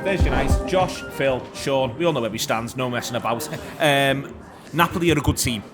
Thursday night, Josh, Phil, Shaun, we all know where we stand, no messing about. Napoli are a good team.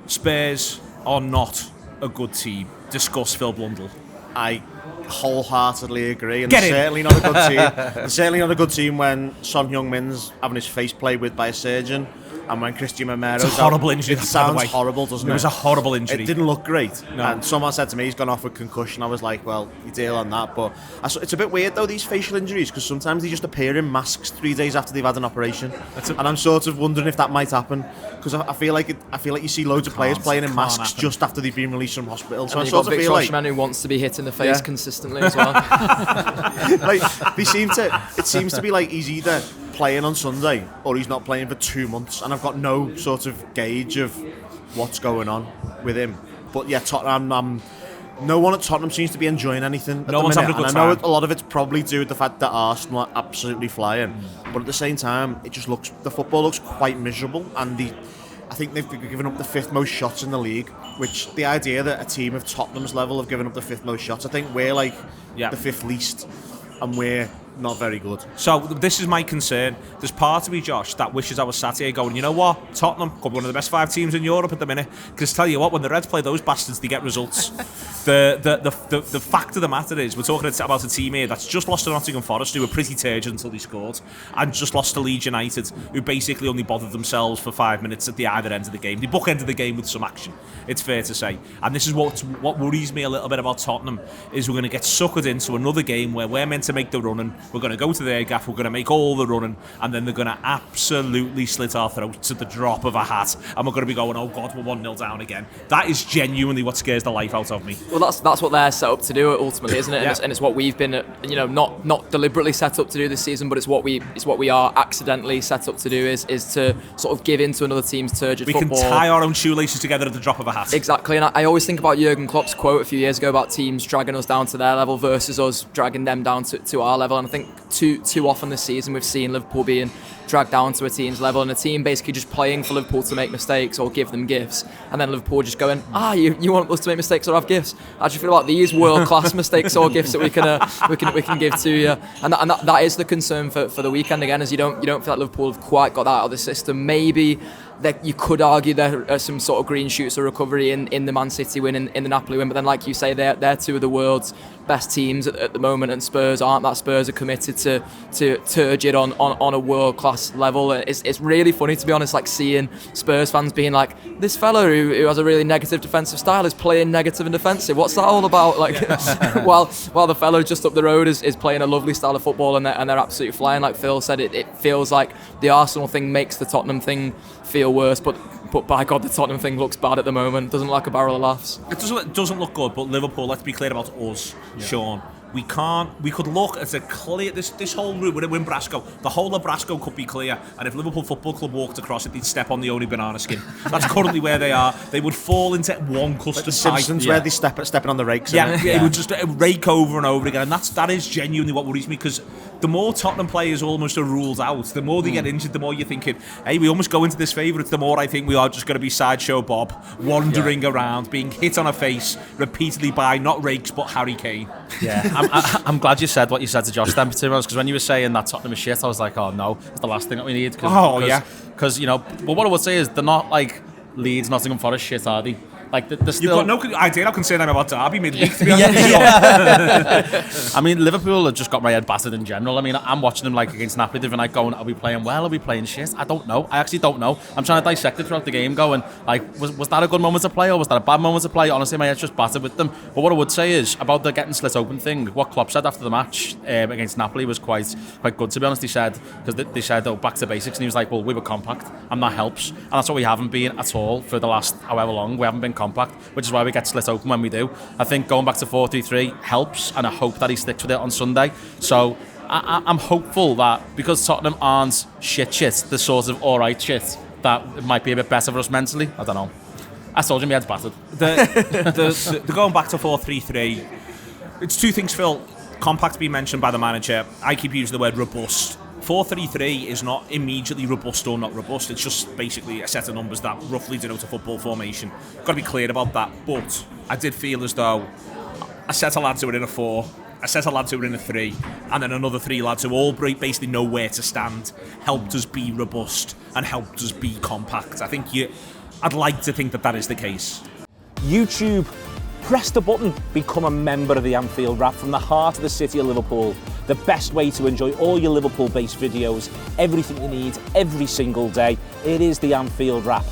Spurs are not a good team. Discuss Phil Blundell. I wholeheartedly agree, and they're certainly not a good team. They're certainly not a good team when Son Heung-min's having his face played with by a surgeon, and when Christian Romero's It's a horrible injury. It sounds horrible, doesn't it? It was a horrible injury. It didn't look great. No. And someone said to me he's gone off with concussion. I was like, well, you deal on that. But it's a bit weird though, these facial injuries, because sometimes they just appear in masks 3 days after they've had an operation. And I'm sort of wondering if that might happen, because I feel like you see loads of players playing in masks just after they've been released from hospital. So I sort of feel like man who wants to be hit in the face consistently as well. Like it seems to be like he's either playing on Sunday or he's not playing for 2 months, and I've got no sort of gauge of what's going on with him. But yeah, Tottenham, no one at Tottenham seems to be enjoying anything at the one's minute. having a good And I know time. a lot of it's probably due to the fact that Arsenal are absolutely flying, but at the same time, the football looks quite miserable, and I think they've given up the 5th most shots in the league, which the idea that a team of Tottenham's level have given up the 5th most shots, I think we're like the 5th least, and we're not very good. So this is my concern. There's part of me, Josh, that wishes I was sat here going, you know what, Tottenham could be one of the best 5 teams in Europe at the minute. Because tell you what, when the Reds play those bastards, they get results. The fact of the matter is, we're talking about a team here that's just lost to Nottingham Forest, who were pretty turgid until they scored, and just lost to Leeds United, who basically only bothered themselves for 5 minutes at the either end of the game. They bookended the game with some action, it's fair to say. And this is what worries me a little bit about Tottenham, is we're going to get suckered into another game where we're meant to make the running. We're going to go to their gaff, we're going to make all the running, and then they're going to absolutely slit our throats at the drop of a hat, and we're going to be going, oh God, we're 1-0 down again. That is genuinely what scares the life out of me. Well, that's what they're set up to do ultimately, isn't it? Yeah. And it's what we've been, not deliberately set up to do this season, but it's what we are accidentally set up to do, is to sort of give in to another team's turgid football. We can tie our own shoelaces together at the drop of a hat. Exactly, and I always think about Jurgen Klopp's quote a few years ago about teams dragging us down to their level versus us dragging them down to our level, and I think too often this season we've seen Liverpool being dragged down to a team's level, and a team basically just playing for Liverpool to make mistakes or give them gifts, and then Liverpool just going, you want us to make mistakes or have gifts? I just feel like these world-class mistakes or gifts that we can give to you, and that is the concern for the weekend again, is you don't feel like Liverpool have quite got that out of the system. Maybe that you could argue there are some sort of green shoots of recovery in the Man City win, in the Napoli win, but then like you say, they're two of the world's best teams at the moment, and Spurs aren't that. Spurs are committed to turgid on a world-class level. It's really funny, to be honest, like seeing Spurs fans being like, this fella who has a really negative defensive style is playing negative and defensive. What's that all about? Like, while the fella just up the road is playing a lovely style of football, and they're absolutely flying. Like Phil said, it feels like the Arsenal thing makes the Tottenham thing feel worse, but by God, the Tottenham thing looks bad at the moment. Doesn't look like a barrel of laughs. It doesn't look good, but Liverpool, let's be clear about us, Shaun. We could look at a clear, this whole route, we're in Brasco, the whole of Brasco could be clear, and if Liverpool Football Club walked across it, they'd step on the only banana skin. That's currently where they are. They would fall into one custard the Simpsons, where they stepping on the rakes. It would just rake over and over again, and that is genuinely what worries me, because the more Tottenham players almost are ruled out, the more they get injured, the more you're thinking, hey, we almost go into this favourites, the more I think we are just going to be Sideshow Bob, wandering around, being hit on a face repeatedly by not rakes but Harry Kane. Yeah, I'm glad you said what you said to Josh then, because when you were saying that Tottenham is shit, I was like, oh no, it's the last thing that we need. Because but what I would say is they're not like Leeds, Nottingham Forest shit, are they? Like they're still... You've got no idea how concerned I'm about Derby midweek, to be honest. I mean, Liverpool have just got my head battered in general. I mean, I'm watching them like against Napoli the other night going, are we playing well? Are we playing shit? I don't know. I actually don't know. I'm trying to dissect it throughout the game going, like, was that a good moment to play or was that a bad moment to play? Honestly, my head's just battered with them. But what I would say is, about the getting slit open thing, what Klopp said after the match against Napoli was quite good, to be honest. He said, because they said, oh, back to basics, and he was like, well, we were compact, and that helps. And that's what we haven't been at all for the last however long. We haven't been compact, which is why we get slit open when we do. I think going back to 4-3-3 helps, and I hope that he sticks with it on Sunday. So I'm hopeful that because Tottenham aren't shit, the sort of alright shit, that it might be a bit better for us mentally. I don't know. I told you my head's battered. The going back to 4-3-3, it's two things, Phil. Compact being mentioned by the manager. I keep using the word robust. 4-3-3 is not immediately robust or not robust. It's just basically a set of numbers that roughly denote a football formation. Got to be clear about that. But I did feel as though a set of lads who were in a 4 a set of lads who were in a 3, and then another 3 lads who all basically know where to stand, helped us be robust and helped us be compact. I'd like to think that is the case. YouTube, press the button, become a member of the Anfield Wrap from the heart of the city of Liverpool. The best way to enjoy all your Liverpool-based videos, everything you need, every single day. It is the Anfield Wrap.